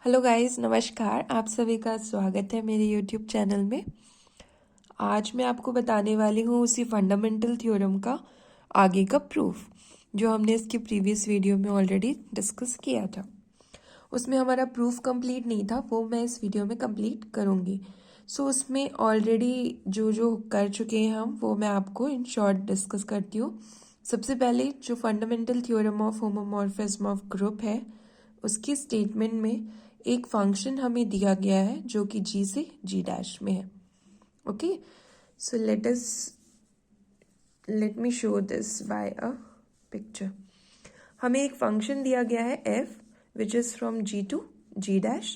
Hello guys, नमस्कार। आप सभी का स्वागत है मेरे यूट्यूब चैनल में। आज मैं आपको बताने वाली हूँ उसी फंडामेंटल थ्योरम का आगे का प्रूफ जो हमने इसकी प्रीवियस वीडियो में ऑलरेडी डिस्कस किया था। उसमें हमारा प्रूफ कंप्लीट नहीं था, वो मैं इस वीडियो में कंप्लीट करूँगी। सो उसमें ऑलरेडी जो जो कर चुके हैं हम, वो मैं आपको इन शॉर्ट डिस्कस करती हूँ। सबसे पहले जो fundamental theorem of homomorphism of group है, उसकी स्टेटमेंट में एक फंक्शन हमें दिया गया है जो कि जी से जी डैश में है। Okay, so let me show this by a picture. हमें एक फंक्शन दिया गया है f which is from g to g dash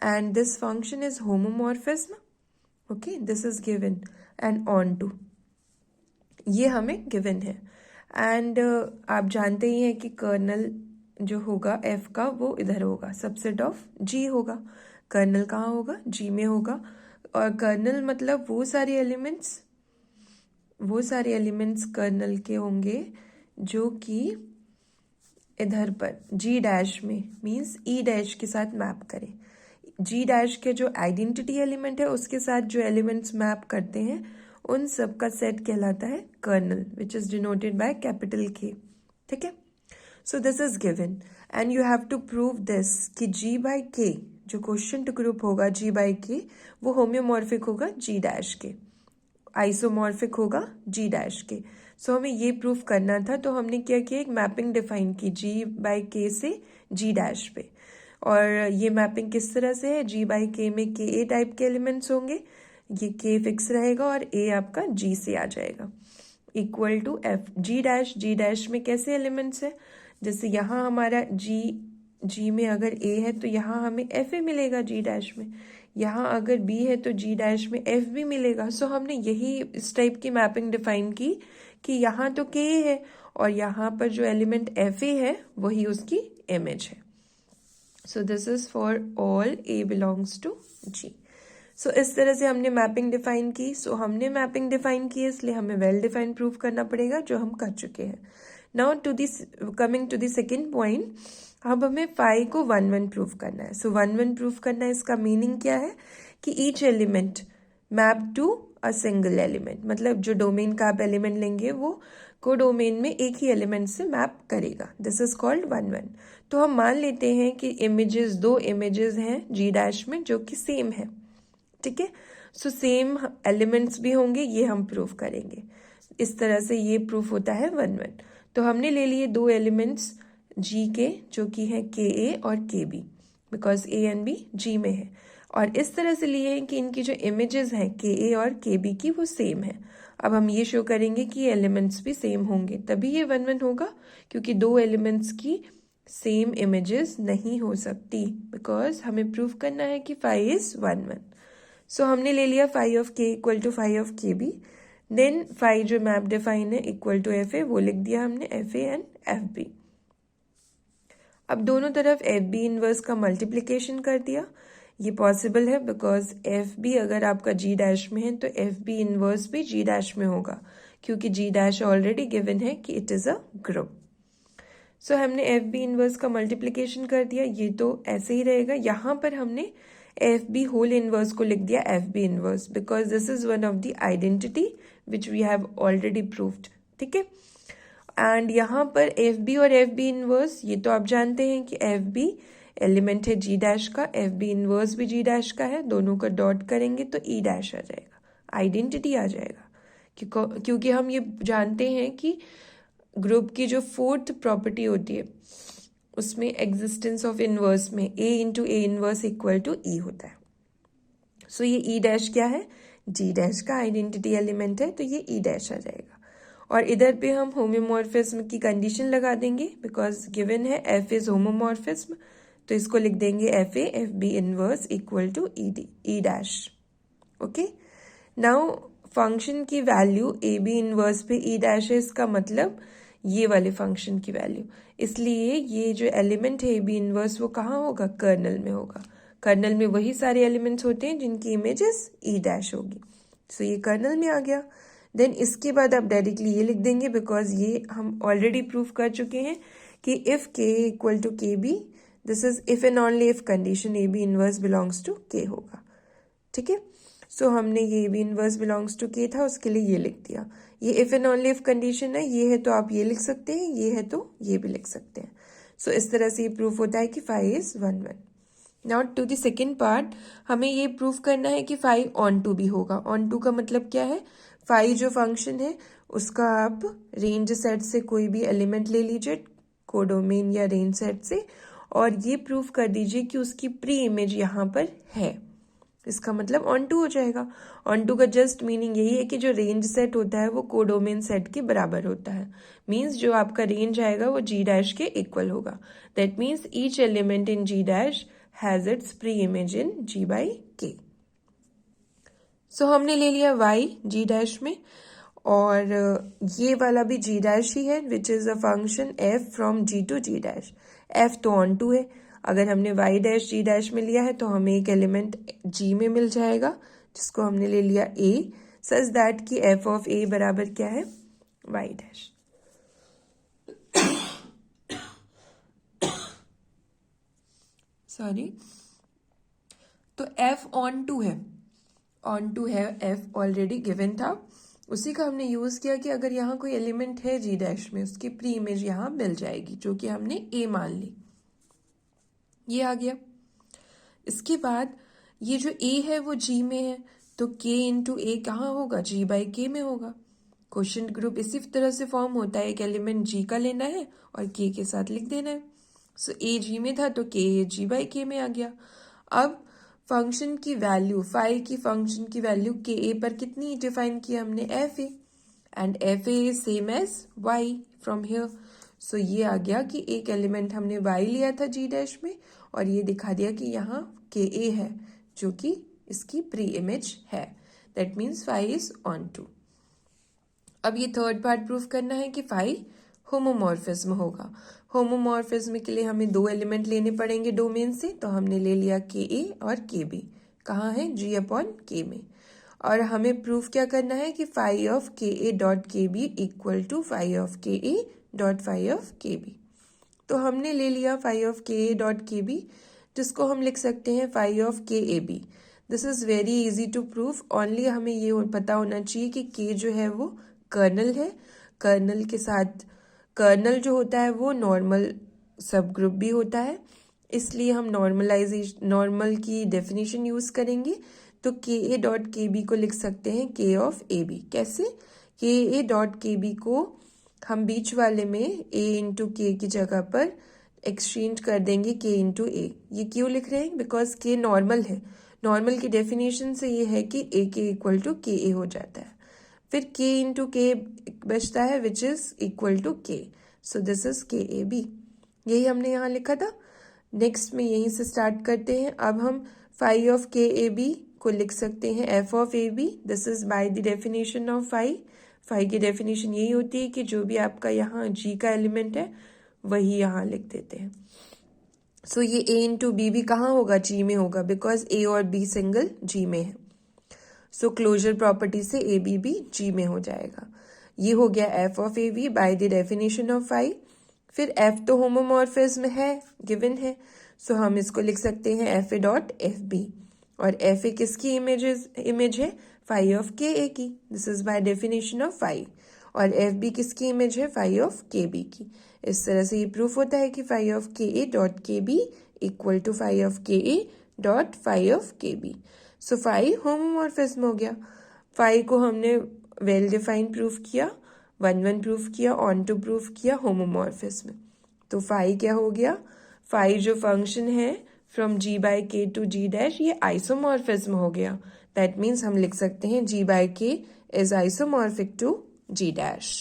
and this function is homomorphism. Okay, this is given and on to ये हमें given है and आप जानते ही हैं कि कर्नल जो होगा f का वो इधर होगा, सबसेट ऑफ g होगा। कर्नल कहाँ होगा? g में होगा। और कर्नल मतलब वो सारे एलिमेंट्स कर्नल के होंगे जो कि इधर पर g डैश में मीन्स e डैश के साथ मैप करें। g डैश के जो आइडेंटिटी एलिमेंट है उसके साथ जो एलिमेंट्स मैप करते हैं उन सब का सेट कहलाता है kernel, which is denoted by capital K। ठीक है, so this is given and you have to prove this कि g बाई k जो क्वोशिएंट ग्रुप होगा g बाई k वो होम्योमॉर्फिक होगा g डैश के, आइसोमॉर्फिक होगा g डैश के। सो हमें ये प्रूफ करना था, तो हमने क्या किया, एक मैपिंग डिफाइन की g बाई k से g डैश पे। और ये मैपिंग किस तरह से है? g बाई k में k a टाइप के एलिमेंट्स होंगे, ये k फिक्स रहेगा और a आपका g से आ जाएगा, equal to f। g dash में कैसे एलिमेंट्स है? जैसे यहाँ हमारा g में अगर a है तो यहाँ हमें f ही मिलेगा g डैश में, यहाँ अगर b है तो g डैश में f भी मिलेगा। सो हमने यही इस टाइप की मैपिंग डिफाइन की कि यहाँ तो k है और यहाँ पर जो एलिमेंट f a है वही उसकी इमेज है। So this is for all a belongs to g। So इस तरह से हमने मैपिंग डिफाइन की। सो हमने मैपिंग डिफाइन की इसलिए हमें वेल डिफाइन प्रूफ करना पड़ेगा, जो हम कर चुके हैं। Now to this coming to the second point, अब हमें फाई को 1 1 प्रूफ करना है। सो 1 1 प्रूफ करना है, इसका मीनिंग क्या है कि each element map to a single element, मतलब जो डोमेन का आप एलिमेंट लेंगे वो को डोमेन में एक ही एलिमेंट से मैप करेगा। This is called 1 1। तो हम मान लेते हैं कि इमेजेस, दो इमेजेस हैं जी डैश में जो कि सेम है। ठीक है, सो सेम एलिमेंट्स भी होंगे, ये हम प्रूफ करेंगे। इस तरह से ये प्रूफ होता है 1 1। तो हमने ले लिए दो एलिमेंट्स जी के जो कि है के ए और के B, because A and B G में है, और इस तरह से लिए हैं कि इनकी जो इमेजेस हैं के ए और के बी की वो सेम है। अब हम ये शो करेंगे कि ये एलिमेंट्स भी सेम होंगे, तभी ये 1 1 होगा, क्योंकि दो एलिमेंट्स की सेम इमेजेस नहीं हो सकती, बिकॉज हमें प्रूफ करना है कि फाई इज 1 1। सो हमने ले लिया phi of K equal to phi of K B, then phi जो मैप डिफाइन है इक्वल टू एफ ए, वो लिख दिया हमने F A and F B. अब दोनों तरफ एफ बी इनवर्स का मल्टीप्लीकेशन कर दिया। ये पॉसिबल है बिकॉज एफ बी अगर आपका जी डैश में है तो एफ बी इनवर्स भी जी डैश में होगा, क्योंकि जी डैश ऑलरेडी गिवन है कि इट इज अ ग्रुप। सो हमने एफ बी इनवर्स का मल्टीप्लीकेशन कर दिया, ये तो ऐसे ही रहेगा। यहाँ पर हमने एफ बी होल इनवर्स को लिख दिया F B inverse, because this is one of the identity which we have already proved. ठीक है, एंड यहाँ पर एफ बी और एफ बी इनवर्स, ये तो आप जानते हैं कि एफ बी एलिमेंट है जी डैश का, एफ बी इनवर्स भी जी डैश का है, दोनों का डॉट करेंगे तो ई डैश आ जाएगा, आइडेंटिटी आ जाएगा। क्योंकि हम ये जानते हैं कि ग्रुप की जो फोर्थ प्रॉपर्टी होती है उसमें एग्जिस्टेंस ऑफ इनवर्स में A into A inverse equal to E होता है। सो ये ई डैश क्या है? जी डैश का आइडेंटिटी एलिमेंट है, तो ये ई डैश आ जाएगा। और इधर पे हम होम्योमॉर्फिज्म की कंडीशन लगा देंगे, बिकॉज गिवन है एफ इज होमोमॉर्फिज्म, तो इसको लिख देंगे F A F B inverse equal to E dash. Okay, now function की वैल्यू ए बी इनवर्स पे ई डैश है, इसका मतलब ये वाले फंक्शन की वैल्यू, इसलिए ये जो एलिमेंट है ए बी इनवर्स वो कहाँ होगा? कर्नल में होगा। कर्नल में वही सारे एलिमेंट्स होते हैं जिनकी इमेजेस ई डैश होगी। सो ये कर्नल में आ गया। देन इसके बाद आप डायरेक्टली ये लिख देंगे, बिकॉज ये हम ऑलरेडी प्रूफ कर चुके हैं कि if K equal to K B this is if and only if condition A B inverse belongs to K होगा। ठीक है, सो हमने ये बी इनवर्स बिलोंग्स टू के था, उसके लिए ये लिख दिया। ये if and only if condition है, ये है तो आप ये लिख सकते हैं, ये है तो ये भी लिख सकते हैं। सो इस तरह से ये प्रूफ होता है कि phi is 1 1। Now to the second part, हमें ये प्रूफ करना है कि फाई ऑन टू भी होगा। ऑन टू का मतलब क्या है, फाई जो फंक्शन है उसका आप रेंज सेट से कोई भी एलिमेंट ले लीजिए, कोडोमेन या रेंज सेट से, और ये प्रूफ कर दीजिए कि उसकी प्री इमेज यहाँ पर है। इसका मतलब ऑन टू हो जाएगा। ऑन टू का जस्ट मीनिंग यही है कि जो रेंज सेट होता है वो कोडोमेन सेट के बराबर होता है। मीन्स जो आपका रेंज आएगा वो जी डैश के इक्वल होगा। That means each element in G dash has its pre image in G by K. So हमने ले लिया y जी डैश में, और ये वाला भी जी डैश ही है, which is a function f from G to G dash. f तो ऑन टू है, अगर हमने y डैश जी डैश में लिया है तो हमें एक एलिमेंट g में मिल जाएगा, जिसको हमने ले लिया a, सच दैट कि f ऑफ a बराबर क्या है, y डैश। सॉरी, तो f ऑन टू है, ऑन टू है, f ऑलरेडी गिवन था, उसी का हमने यूज किया कि अगर यहाँ कोई एलिमेंट है जी डैश में, उसकी प्री इमेज यहाँ मिल जाएगी, जो कि हमने a मान ली। ये आ गया। इसके बाद ये जो a है वो g में है, तो k इंटू a कहाँ होगा, g बाई k में होगा। क्वेश्चन ग्रुप इसी तरह से फॉर्म होता है, एक एलिमेंट g का लेना है और k के साथ लिख देना है। सो a g में था तो k g बाई k में आ गया। अब फंक्शन की वैल्यू, फाई की फंक्शन की वैल्यू के ए पर कितनी डिफाइन किया हमने, F A, and F A is same as Y from here. So ये आ गया कि एक एलिमेंट हमने वाई लिया था जी डैश में, और ये दिखा दिया कि यहाँ के ए है, जो कि इसकी प्री इमेज है। That means phi is onto. अब ये थर्ड पार्ट प्रूफ करना है कि फाई होमोमॉर्फिज्म होगा। होमोमॉर्फिज्म के लिए हमें दो एलिमेंट लेने पड़ेंगे डोमेन से, तो हमने ले लिया के ए और के बी। कहाँ है, जी अपॉन के में। और हमें प्रूफ क्या करना है कि phi of K A dot K B equal to phi of K A dot phi of K B. तो हमने ले लिया phi of K A dot K B, जिसको हम लिख सकते हैं phi of K A B. This is very easy to proof, only हमें ये पता होना चाहिए कि के जो है वो कर्नल है। कर्नल के साथ, कर्नल जो होता है वो नॉर्मल सब ग्रुप भी होता है, इसलिए हम नॉर्मल की डेफिनेशन यूज करेंगे। तो के ए डॉट के बी को लिख सकते हैं के ऑफ ए बी। कैसे, के ए डॉट के बी को हम बीच वाले में ए इंटू के की जगह पर एक्सचेंज कर देंगे के इंटू ए। ये क्यों लिख रहे हैं, बिकॉज के नॉर्मल है। नॉर्मल की डेफिनेशन से ये है कि ए के इक्वल टू के ए हो जाता है, फिर k इंटू के बचता है विच इज इक्वल टू के। सो दिस इज के ए बी, यही हमने यहाँ लिखा था। नेक्स्ट में यहीं से स्टार्ट करते हैं। अब हम phi of K A B को लिख सकते हैं F of A B. This is by the definition of phi. Phi की डेफिनेशन यही होती है कि जो भी आपका यहाँ g का एलिमेंट है वही यहाँ लिख देते हैं। सो ये a इंटू बी भी कहाँ होगा, g में होगा, बिकॉज a और b सिंगल g में है। सो क्लोजर प्रॉपर्टी से ए बी भी जी में हो जाएगा। ये हो गया F of A B by the definition of phi. फिर एफ तो होमोमॉर्फिज्म है, गिवन है, सो हम इसको लिख सकते हैं F A dot F B. और एफ ए किसकी इमेज है, फाई ऑफ के ए की। This is by definition of phi. और एफ बी किसकी इमेज है, फाई ऑफ के बी की। इस तरह से ये प्रूफ होता है कि phi of K A dot K B equal to phi of K A dot phi of K B. So phi homomorphism हो गया। फाई को हमने वेल डिफाइंड प्रूफ किया, 1 1 प्रूफ किया, ऑन टू प्रूफ किया, होमोमॉर्फिज्म। तो फाई क्या हो गया, फाई जो फंक्शन है from G by K to G dash, ये आइसोमॉर्फिज्म हो गया। दैट मीन्स हम लिख सकते हैं G by K is isomorphic to G dash.